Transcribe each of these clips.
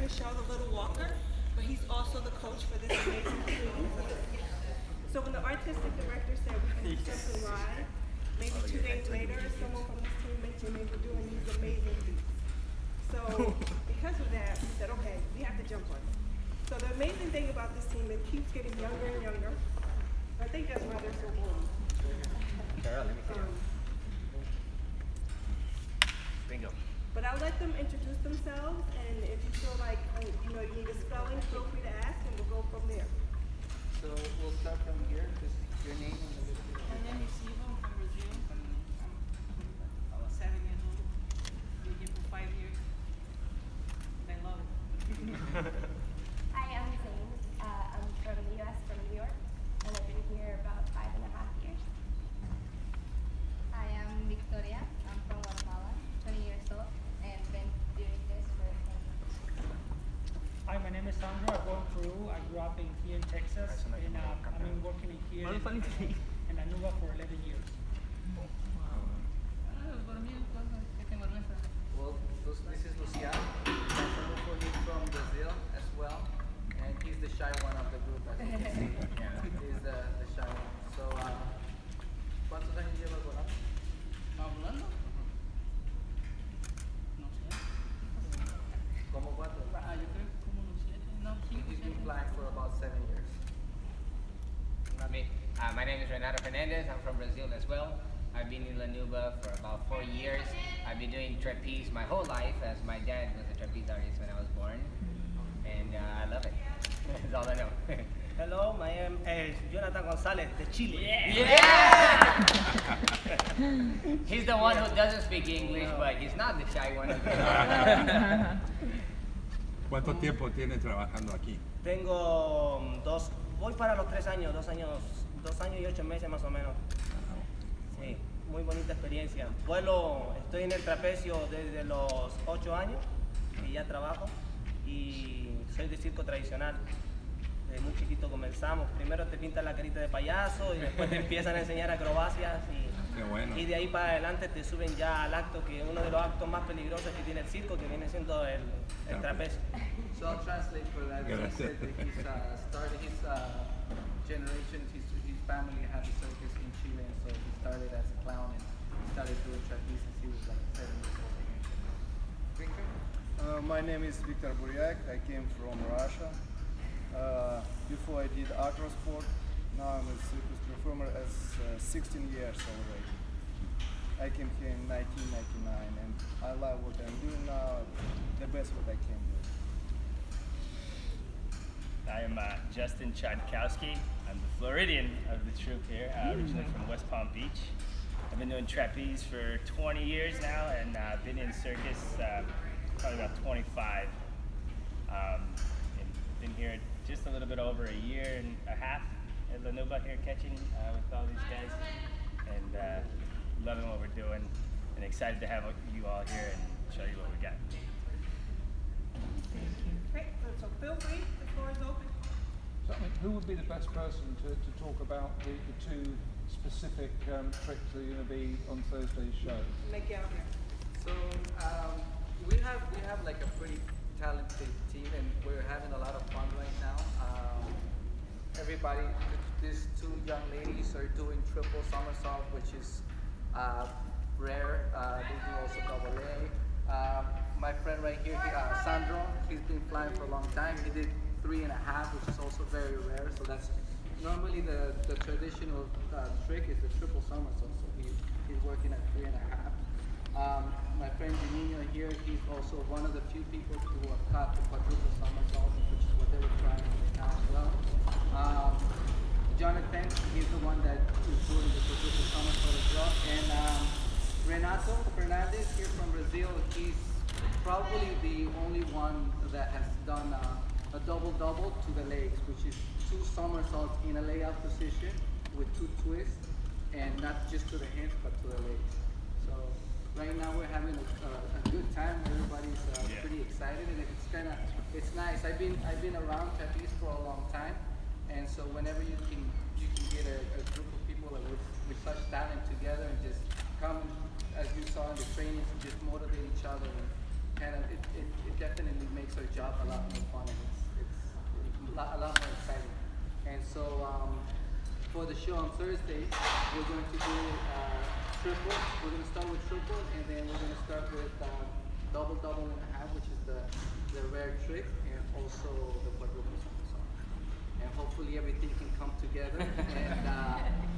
the show, The Little Walker, but he's also the coach for this amazing team. So when the artistic director said we can do something live, maybe 2 days later, someone from this team mentioned they were doing these amazing feats. So because of that, we said, okay, we have to jump on it. So the amazing thing about this team, it keeps getting younger and younger. I think that's why they're so warm. Bingo. But I'll let them introduce themselves, and if you feel like you need a spelling, feel free to ask, and we'll go from there. So we'll start from here. This is your name and a little bit. My name is Siva. I'm from Brazil. I was 7 years old. Been here for 5 years. I love it. Hi, I'm Zane. I'm from the U.S., from New York, and I've been here about 5.5 years. Hi, I'm Victoria. I'm from Guatemala, 20 years old, and been doing this for 10 years. Hi, my name is Sandro. I'm born Peru. I grew up here in Texas, and I've been working here in Nouba for 11 years. Por mí, que tengo vergüenza. Well, this is Luciano. He's from Brazil as well, and he's the shy one of the group, as you can see. He's the shy one. So, ¿cuántos años llevas volando? ¿Hablando? No sé. ¿Cómo cuántos? Yo creo que como unos 7. No, 5, He's been 7. flying for about 7 years. Not me. My name is Renato Fernandez. I'm from Brazil as well. I've been in La Nouba for about 4 years. I've been doing trapeze my whole life, as my dad was a trapeze artist when I was born. And I love it. That's all I know. Hello, my name is Jonathan Gonzalez, de Chile. Yeah! He's the one who doesn't speak English, but he's not the shy one. ¿Cuánto tiempo tiene trabajando aquí? Tengo voy para los 3 años, 2 años y 8 meses más o menos. Sí, muy bonita experiencia. Estoy en el trapecio desde los 8 años y ya trabajo, y soy de circo tradicional. Desde muy chiquito comenzamos. Primero te pintan la carita de payaso y después te empiezan a enseñar acrobacias Qué bueno. y de ahí para adelante te suben ya al acto, que es uno de los actos más peligrosos que tiene el circo, que viene siendo el trapecio. So I'll translate for that. He said that he started his generation, his family had a circus in Chile, and so he started as a clown and started doing trapeze since he was like 7 years old. Victor? My name is Viktor Buryak. I came from Russia. Before I did acro sport. Now I'm a circus performer as 16 years already. I came here in 1999, and I love what I'm doing now, the best what I can do. I am Justin Chodkowski. I'm the Floridian of the troupe here, originally from West Palm Beach. I've been doing trapeze for 20 years now, and been in circus probably about 25. And been here just a little bit over a year and a half at La Nouba here catching with all these guys, and loving what we're doing, and excited to have you all here and show you what we got. Great, so feel free, the floor is open. So, who would be the best person to talk about the two specific tricks that are going to be on Thursday's show? Miguel here. So we have like a pretty talented team, and we're having a lot of fun right now. Everybody, these 2 young ladies are doing triple somersault, which is rare. They do also double A. My friend right here, Sandro, he's been flying for a long time. He did 3.5, which is also very rare. So that's normally the traditional trick is the triple somersault. So he's working at 3.5. My friend Janino here, he's also one of the few people who have caught the quadruple somersault, which is what they were trying as well. Jonathan, he's the one that is doing the quadruple somersault as well. And Renato Fernandez here from Brazil, he's probably the only one that has done a double-double to the legs, which is 2 somersaults in a layout position with 2 twists, and not just to the hands, but to the legs. So right now we're having a good time. Everybody's pretty excited, and it's nice. I've been around trapeze for a long time, and so whenever you can get a group of people with such talent together and just come, as you saw in the trainings, and just motivate each other, and kind of it definitely makes our job job a lot more fun, and it's a lot more exciting. And so for the show on Thursday, we're going to do triple. We're going to start with triple, and then we're going to start with double, double and a half, which is the rare trick, and also the quadruple somersault. And hopefully everything can come together,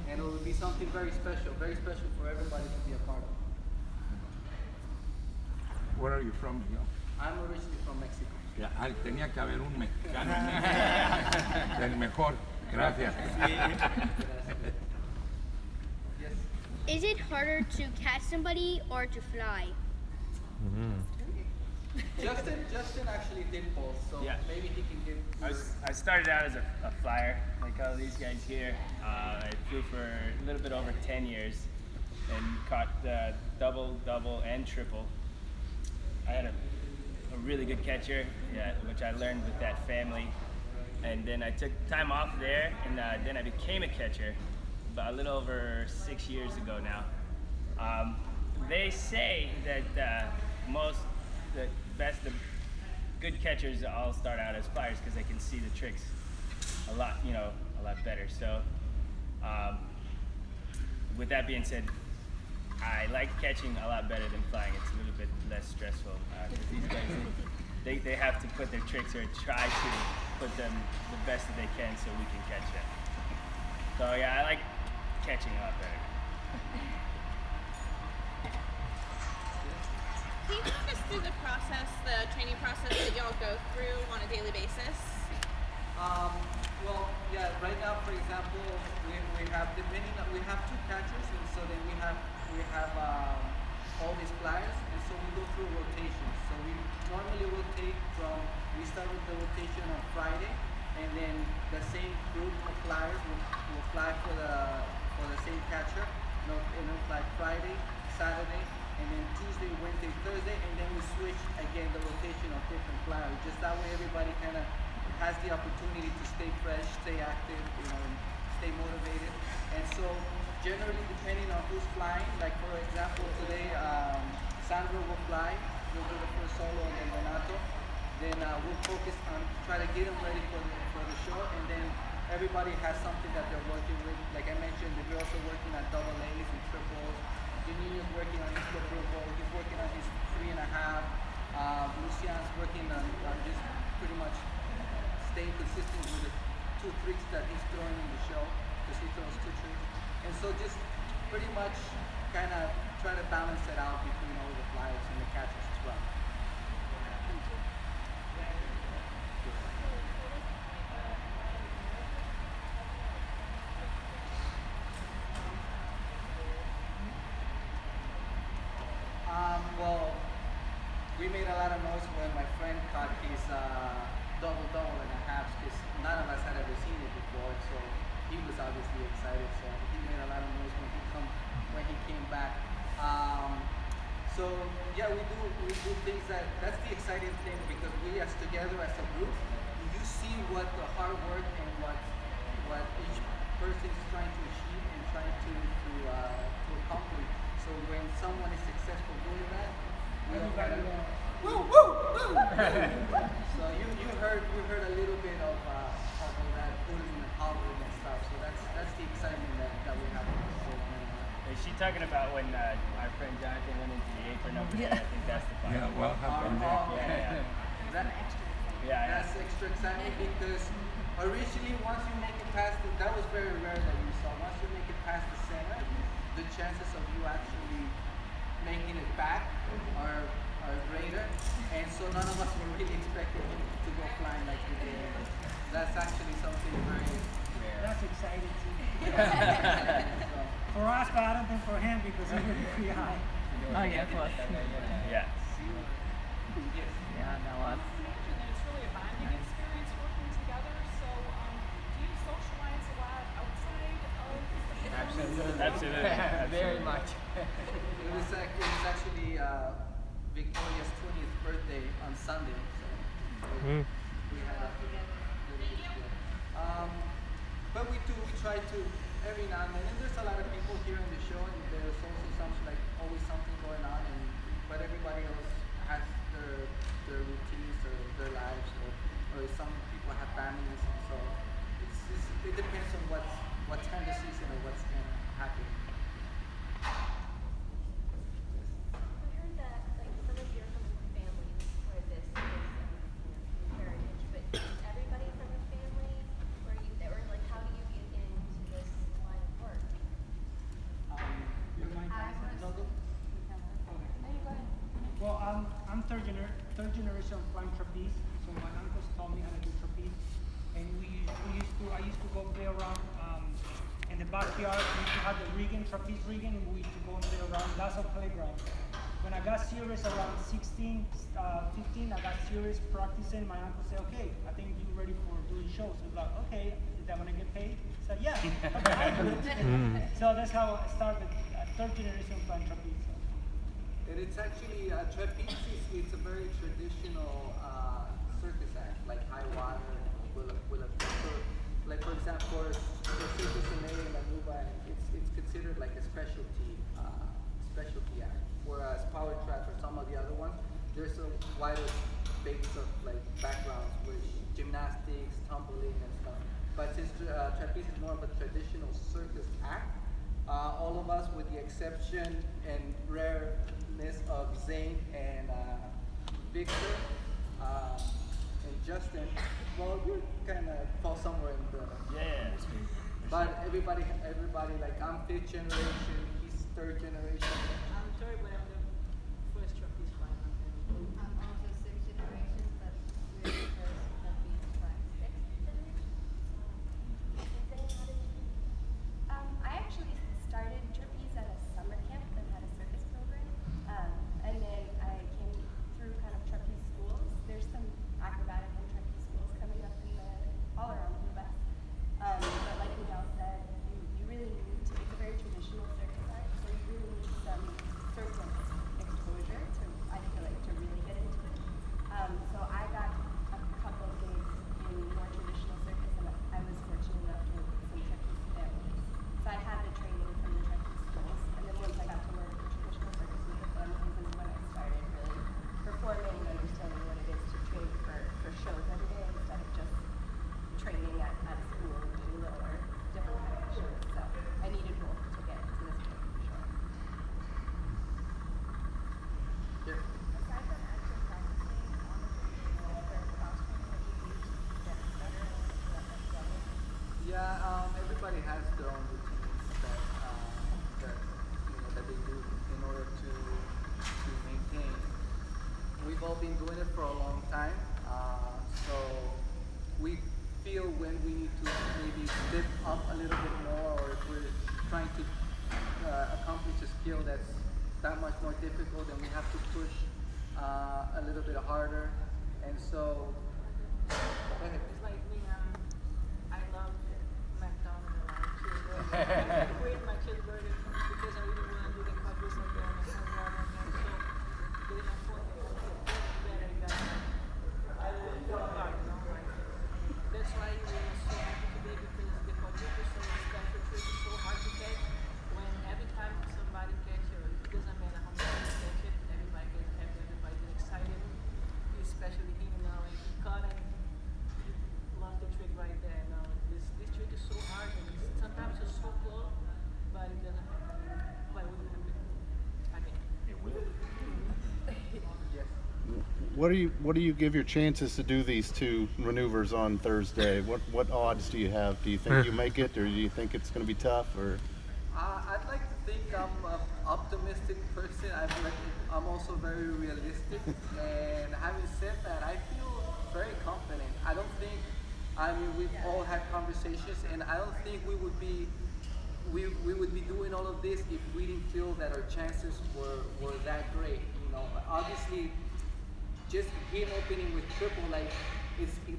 and it will be something very special for everybody to be a part of. Where are you from, Miguel? I'm originally from Mexico. Ya, tenía que haber un mexicano. El mejor. Gracias. Yes. Is it harder to catch somebody or to fly? Justin actually did both, so Yeah. maybe he can give. I started out as a flyer, like all these guys here. I flew for a little bit over 10 years and caught double, double, and triple. I had a really good catcher, which I learned with that family. And then I took time off there, and then I became a catcher about a little over 6 years ago now. They say that the good catchers all start out as flyers because they can see the tricks a lot better. So with that being said, I like catching a lot better than flying. It's a little bit less stressful. These guys, they have to put their tricks or try to put them the best that they can so we can catch them. So yeah, I like catching a lot better. Can you walk us through the training process that y'all go through on a daily basis? Well, yeah. Right now, for example, we have two catchers, and so then we have all these flyers, and so we go through rotations. So we normally rotate we start with the rotation on Friday, and then the same group of flyers will fly for the same catcher. And it'll fly Friday, Saturday, and then Tuesday, Wednesday, Thursday, and then we switch again the rotation of different flyers. Just that way everybody kind of has the opportunity to stay fresh, stay active, and stay motivated. And so generally depending on who's flying, like for example today, Sandro will fly, we'll do the first solo and then Renato. Then we'll focus on try to get them ready for the show, and then everybody has something that they're working with. Like I mentioned, the girls are working on double A's and triples. Janino's working on his quadruple. He's working on his 3.5. Lucian's working on just pretty much staying consistent with the 2 tricks that he's throwing in the show, because he throws 2 tricks. And so just pretty much kind of try to balance it out between all the flyers and the catchers as well. Well, we made a lot of noise when my friend caught his double and a half, because none of us had ever seen it before, so he was obviously excited. So he made a lot of noise when he came back. So yeah, we do things that's the exciting thing, because we as together as a group, you see what the hard work and what each person is trying to achieve and trying to accomplish. So when someone is successful doing that, we all kind of woo woo woo. So you heard a little bit of all that hooting and hollering and stuff. So that's the excitement that we have. Is she talking about when our friend Jonathan went into the apron over there? I think that's the part. Yeah, what happened there? That's extra exciting, because originally once you make it past that was very rare that you saw. Once you make it past the center, the chances of you actually making it back are greater, and so none of us were really expecting to go flying like we did. That's actually something very rare. That's exciting too. So, For us, but I don't think for him, because he's really pretty high. Oh yeah, plus. Yeah. Yeah, no, You mentioned that it's really a bonding experience working together. So, do you socialize a lot outside of the show? Absolutely. Very much. it was actually Victoria's 20th birthday on Sunday. So we had a but we try to every now and then, and there's a lot of people here in the show, and there's also always something going on, but everybody else has their routines or their lives, or some people have families, and so it depends on what's kind of season or what's going to happen. I heard that like some of your families where this is heritage, but everybody from the family, or like how do you get into this line of work? Well, I'm third generation flying trapeze. So my uncles taught me how to do trapeze, and I used to go play around in the backyard. We used to have the rigging, trapeze rigging, and we used to go and play around. That's our playground. When I got serious around 16, 15, I got serious practicing. My uncle said, "Okay, I think you're ready for doing shows." I was like, "Okay, is that when I get paid?" I said, "Yeah." So that's how I started. Third generation flying trapeze. And it's actually, trapeze it's a very traditional circus act, like high water, so, like for example, for Cirque Soleil and Nouba, it's considered like a specialty act. Whereas power trap or some of the other ones, there's a wider base of like backgrounds with gymnastics, tumbling and stuff. But since trapeze is more of a traditional circus act, all of us, with the exception and rareness of Zane and Victor and Justin, well, you kind of fall somewhere in the middle. Yeah. But everybody, like I'm fifth generation, he's third generation. I'm third, but I'm the first trapeze flyer. I'm also sixth generation, but we're the first trapeze flying. I actually started trapeze at a summer camp that had a circus program, and then I came through kind of trapeze schools. There's some acrobatic and trapeze schools coming up all around the U.S. But like Miguel said, you really need to. It's a very traditional circus art, so you really need some circus exposure to, I feel like, to really get into it. So I got a couple of gigs in more traditional circus, and I was fortunate enough to work with some trapeze families. So I had the training from the trapeze schools, and then once I got to work with traditional circus with the families is when I started really performing and understanding what it is to train for shows every day instead of just training at school and doing little or different kind of shows. So I needed both to get to this point for sure. Yeah. Aside from actually practicing on the trapeze, is there a cross training that you use to get better and to let that together? Yeah, everybody has their own routines that they do in order to maintain. We've all been doing it for a long time, so we feel when we need to maybe step up a little bit more, or if we're trying to accomplish a skill that's that much more difficult, then we have to push a little bit harder. And so, go ahead. It's like me, I love McDonald's a lot, cheeseburger. I quit my cheeseburger because I really want to do the quadruple again and have water again. So they have fun better than I work hard, you know. Like, that's why we were so happy today, because the quadruple is so special trick is so hard to catch. When every time somebody catch it, it doesn't matter how many people catch it, everybody gets happy, everybody gets excited. Especially him now, and he caught it. Love the trick right there. Now this trick is so hard, and sometimes it's so close, but it doesn't happen. But we will do it again. It will. Yes. What do you give your chances to do these two maneuvers on Thursday? What odds do you have? Do you think you make it, or do you think it's going to be tough? Or I'd like to think I'm an optimistic person. I'm also very realistic. And having said that, I feel very confident. We've all had conversations, and I don't think we would be doing all of this if we didn't feel that our chances were that great. You know, obviously, just him opening with triple, like,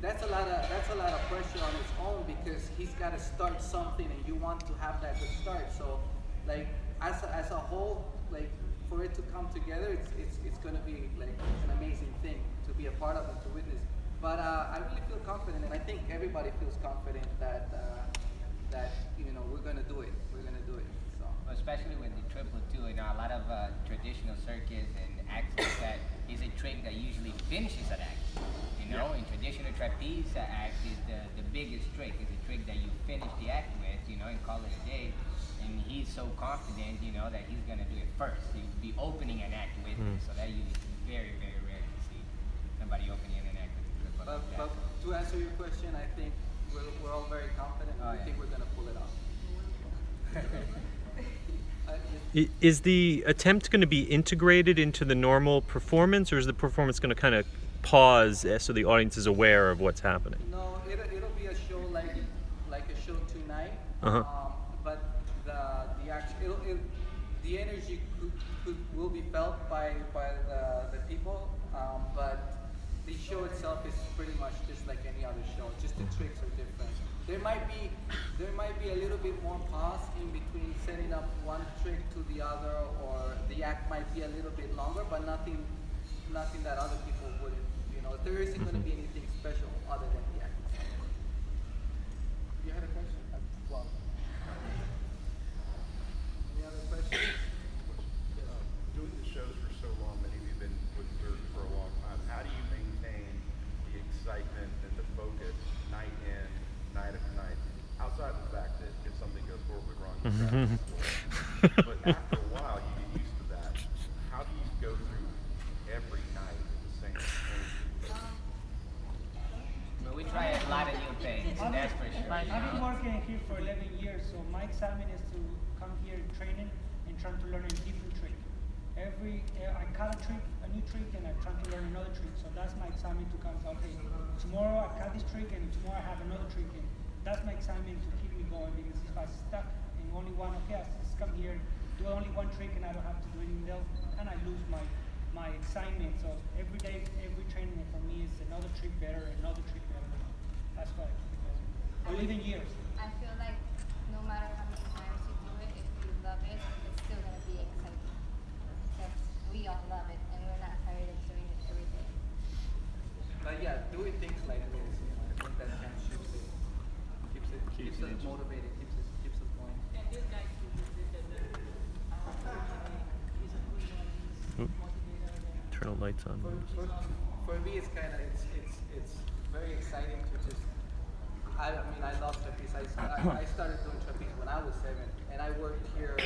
that's a lot of pressure on its own, because he's got to start something, and you want to have that good start. So, like, as a whole, like, for it to come together, it's going to be like an amazing thing to be a part of and to witness. But I really feel confident, and I think everybody feels confident that we're going to do it. We're going to do it. So. Especially with the triple too, a lot of traditional circus and acts like that is a trick that usually finishes an act. his act is the biggest trick. It's a trick that you finish the act with, and call it a day. And he's so confident, that he's gonna do it first. He'll be opening an act with it. So that is very, very rare to see somebody opening an act with a trick like that. But to answer your question, I think we're all very confident. Oh, We think we're gonna pull it off. Is the attempt going to be integrated into the normal performance, or is the performance going to kind of pause so the audience is aware of what's happening? No, it'll be a show like a show tonight. Uh-huh. But the energy will be felt by the people. But the show itself is pretty much just like any other show. Just the tricks are different. There might be a little bit more pause in between setting up one trick to the other, or the act might be a little bit longer, but nothing that other people wouldn't. There isn't going to be anything special other than the act. You had a question? Well, any other questions? Doing the shows for so long, many of you have been with Cirque for a long time. How do you maintain the excitement and the focus night in, night after night? Outside of the fact that if something goes horribly wrong, you grab it. But after a while, you get used to that. How do you go through every night with the same energy? But we try a lot of new things, that's for sure. I've been working here for 11 years, so my excitement is to come here training and trying to learn a different trick. I cut a new trick, and I'm trying to learn another trick. So that's my excitement to come. Okay, tomorrow I cut this trick, and tomorrow I have another trick. And that's my excitement to keep me going, because if I stuck in only one, okay, I just come here, do only one trick, and I don't have to do anything else, and I lose my excitement. So every day, every training for me is another trick better, another trick better. That's why I keep it going. I live in years. I feel like no matter how many times you do it, if you love it, it's still going to be exciting. Because we all love it, and we're not tired of doing it every day. But yeah, doing things like this, I think that kind of keeps us motivated, keeps us going. And this guy too, he's a good motivator. Turn the lights on. For me, it's kind of it's very exciting to just. I love trapeze. I started doing trapeze when I was 7, and I worked here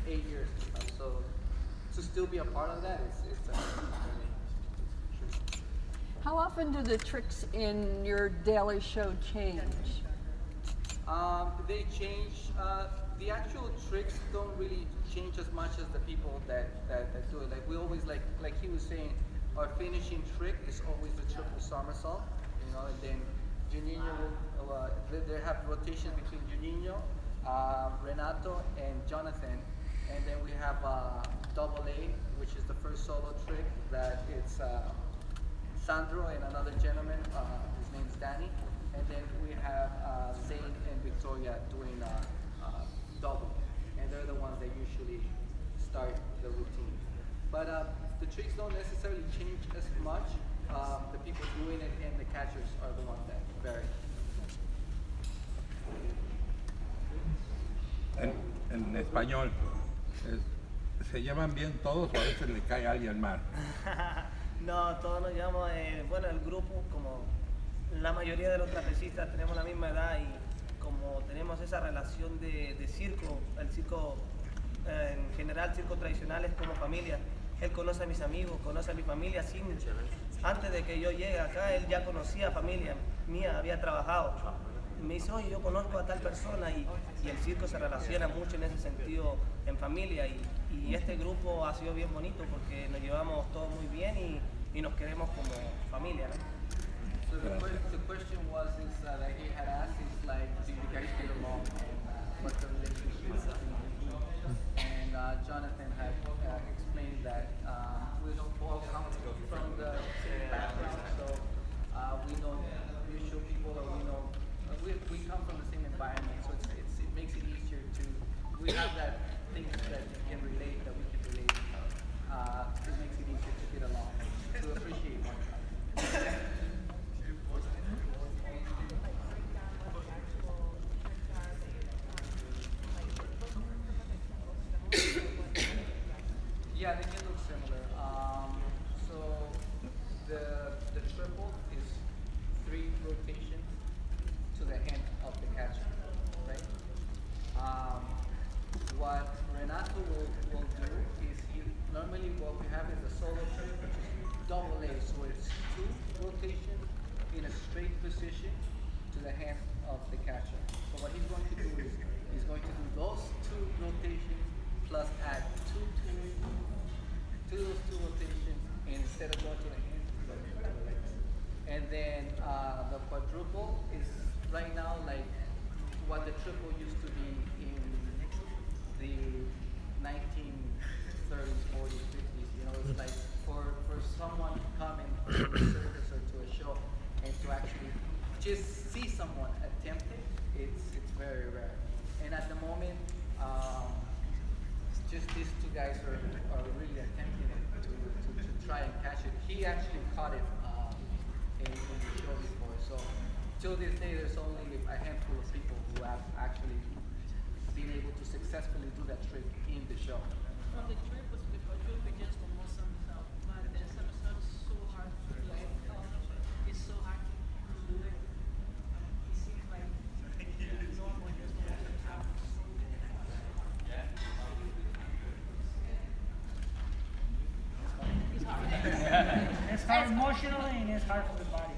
8 years. So to still be a part of that, it's for me. How often do the tricks in your daily show change? They change. The actual tricks don't really change as much as the people that do it. Like we always like he was saying, our finishing trick is always the triple somersault. And then Juninho will. They have rotations between Juninho, Renato, and Jonathan, and then we have double A, which is the first solo trick that it's Sandro and another gentleman. His name is Danny. And then we have Zane and Victoria doing double, and they're the ones that usually start the routine. But the tricks don't necessarily change as much. The people doing it and the catchers are the ones that vary. En español, ¿se llevan bien todos o a veces le cae a alguien mal? No, todos nos llevamos, bueno, el grupo, como la mayoría de los trapecistas tenemos la misma edad y como tenemos esa relación de circo, el circo en general, circo tradicional es como familia. Él conoce a mis amigos, conoce a mi familia, antes de que yo llegue acá, él ya conocía a familia mía, había trabajado. Me dice, oye, yo conozco a tal persona y el circo se relaciona mucho en ese sentido en familia y este grupo ha sido bien bonito porque nos llevamos todos muy bien y nos queremos como familia, ¿no? So the question was that he had asked is like, do you guys get along? What the relationship is between you? And Jonathan had explained that we don't all come from the same background, so we know mutual people, or we know we come from the same environment, so it makes it easier to. We have that things that you can relate, that we can relate. It makes it easier to get along, to appreciate one another. quadruple is right now like what the triple used to be in the 1930s, 40s, 50s. You know, it's like for someone to come in to a circus or to a show and to actually just see someone attempt it, it's very rare. And at the moment, just these two guys are really attempting it to try and catch it. He actually caught it in the show before. So till this day, there's only a handful of people who have actually been able to successfully do that trick in the show. From the triples, the quadruple just for most of but the somersault is so hard to do. It's so hard to do it. It seems like normal just for most of It's hard emotionally and it's hard for the body.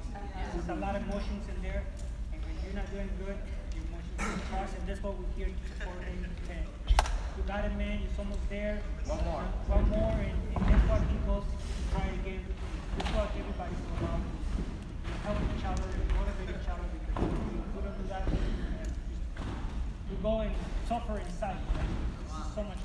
There's a lot of emotions in there, and when you're not doing good, your emotions will cross, and that's what we're here to support you. And you got it, man. You're almost there. One more, and that's what he goes to try to give. That's what everybody's about. Help each other, motivate each other, because if you don't do that, you go and suffer inside. Right? So much